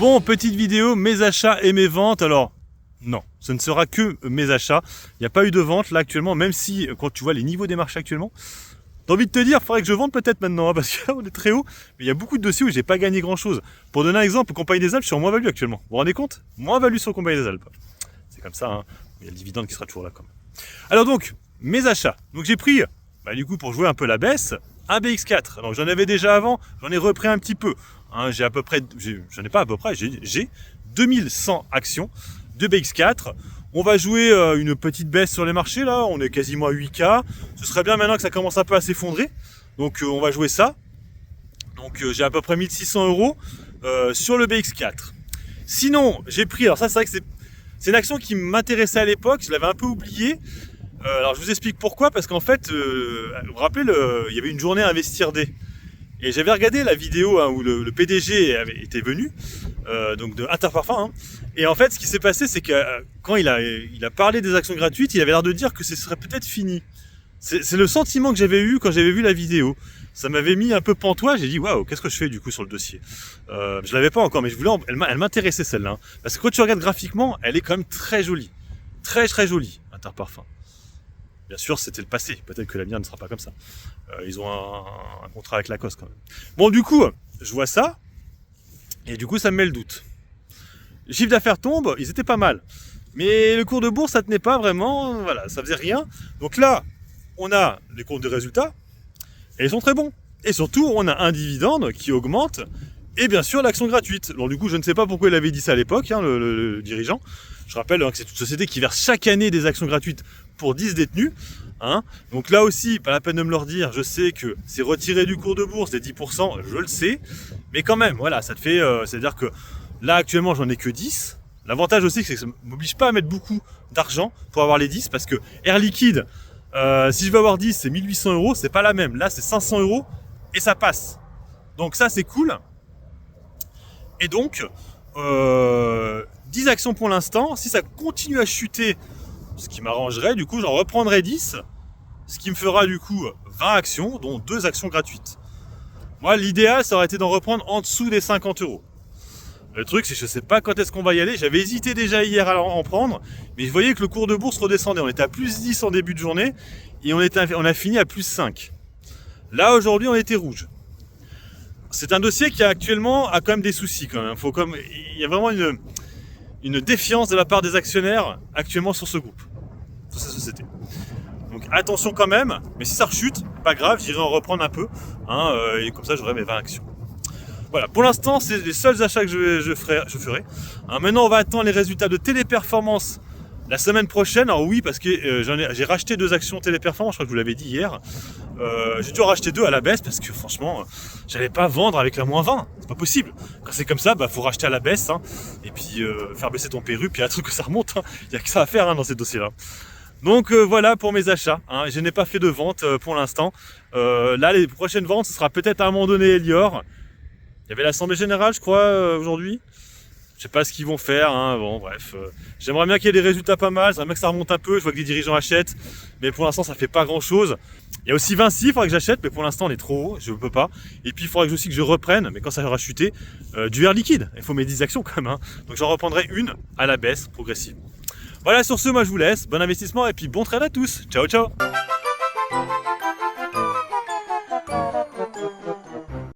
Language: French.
Bon, petite vidéo, mes achats et mes ventes. Alors, non, ce ne sera que mes achats. Il n'y a pas eu de vente là actuellement, même si quand tu vois les niveaux des marchés actuellement, t'as envie de te dire, il faudrait que je vende peut-être maintenant, hein, parce qu'on est très haut. Mais il y a beaucoup de dossiers où j'ai pas gagné grand chose. Pour donner un exemple, Compagnie des Alpes, je suis en moins-value actuellement. Vous vous rendez compte? Moins-value sur Compagnie des Alpes. C'est comme ça, hein. Il y a le dividende qui sera toujours là quand même. Alors donc, mes achats. Donc j'ai pris, du coup, pour jouer un peu la baisse, un BX4. Donc j'en avais déjà avant, j'en ai repris un petit peu. Hein, j'ai à peu près, j'en ai pas à peu près, j'ai 2100 actions de BX4. On va jouer une petite baisse sur les marchés là, on est quasiment à 8K. Ce serait bien maintenant que ça commence un peu à s'effondrer. Donc on va jouer ça. Donc j'ai à peu près 1600 euros sur le BX4. Sinon, j'ai pris, alors ça c'est vrai que c'est une action qui m'intéressait à l'époque, je l'avais un peu oubliée. Alors je vous explique pourquoi, parce qu'en fait, vous vous rappelez, il y avait une journée à investir D. Et j'avais regardé la vidéo où le PDG était venu, donc de Interparfums. Hein. Et en fait, ce qui s'est passé, c'est que quand il a parlé des actions gratuites, il avait l'air de dire que ce serait peut-être fini. C'est le sentiment que j'avais eu quand j'avais vu la vidéo. Ça m'avait mis un peu pantois, j'ai dit waouh, qu'est-ce que je fais du coup sur le dossier. Je l'avais pas encore, mais elle m'intéressait celle-là. Hein. Parce que quand tu regardes graphiquement, elle est quand même très jolie. Très très jolie, Interparfums. Bien sûr, c'était le passé. Peut-être que l'avenir ne sera pas comme ça. Ils ont un contrat avec Lacoste quand même. Bon, du coup, je vois ça. Et du coup, ça me met le doute. Les chiffres d'affaires tombent, ils étaient pas mal. Mais le cours de bourse, ça tenait pas vraiment. Voilà, ça faisait rien. Donc là, on a les comptes de résultats. Et ils sont très bons. Et surtout, on a un dividende qui augmente. Et bien sûr, l'action gratuite. Donc du coup, je ne sais pas pourquoi il avait dit ça à l'époque, hein, le dirigeant. Je rappelle que c'est une société qui verse chaque année des actions gratuites pour 10 détenus. Hein. Donc là aussi, pas la peine de me le dire, je sais que c'est retiré du cours de bourse, les 10%, je le sais. Mais quand même, voilà, ça te fait... c'est-à-dire que là, actuellement, j'en ai que 10. L'avantage aussi, c'est que ça ne m'oblige pas à mettre beaucoup d'argent pour avoir les 10, parce que Air Liquide, si je veux avoir 10, c'est 1800 euros, c'est pas la même. Là, c'est 500 euros et ça passe. Donc ça, c'est cool. Et donc, 10 actions pour l'instant. Si ça continue à chuter, ce qui m'arrangerait, du coup, j'en reprendrai 10. Ce qui me fera du coup 20 actions, dont 2 actions gratuites. Moi, l'idéal, ça aurait été d'en reprendre en dessous des 50 euros. Le truc, c'est que je ne sais pas quand est-ce qu'on va y aller. J'avais hésité déjà hier à en prendre, mais je voyais que le cours de bourse redescendait. On était à plus 10 en début de journée et on a fini à plus 5. Là, aujourd'hui, on était rouge. C'est un dossier qui actuellement a quand même des soucis. Quand même. Il y a vraiment une défiance de la part des actionnaires actuellement sur ce groupe, sur cette société. Donc attention quand même, mais si ça rechute, pas grave, j'irai en reprendre un peu, hein, et comme ça j'aurai mes 20 actions. Voilà, pour l'instant c'est les seuls achats que je ferai. Hein, maintenant on va attendre les résultats de Téléperformance la semaine prochaine. Alors oui, parce que j'ai racheté 2 actions Téléperformance, je crois que je vous l'avais dit hier. J'ai dû en racheter 2 à la baisse parce que franchement, j'allais pas vendre avec la moins 20, c'est pas possible. Quand c'est comme ça, faut racheter à la baisse, hein, et puis faire baisser ton PRU, puis il y a un truc que ça remonte, hein. Il y a que ça à faire, hein, dans ces dossiers-là. Donc voilà pour mes achats, hein. Je n'ai pas fait de vente pour l'instant. Là, les prochaines ventes, ce sera peut-être à un moment donné Elior. Il y avait l'Assemblée Générale, je crois, aujourd'hui. Je sais pas ce qu'ils vont faire, hein. Bon bref. J'aimerais bien qu'il y ait des résultats pas mal, j'aimerais bien que ça remonte un peu, je vois que les dirigeants achètent, mais pour l'instant ça fait pas grand chose. Il y a aussi Vinci, il faudrait que j'achète, mais pour l'instant on est trop haut, je peux pas. Et puis il faudrait aussi que je reprenne, mais quand ça aura chuté, du Air Liquide. Il faut mes 10 actions quand même, hein. Donc j'en reprendrai une à la baisse progressive. Voilà, sur ce, moi je vous laisse, bon investissement et puis bon trade à tous. Ciao ciao.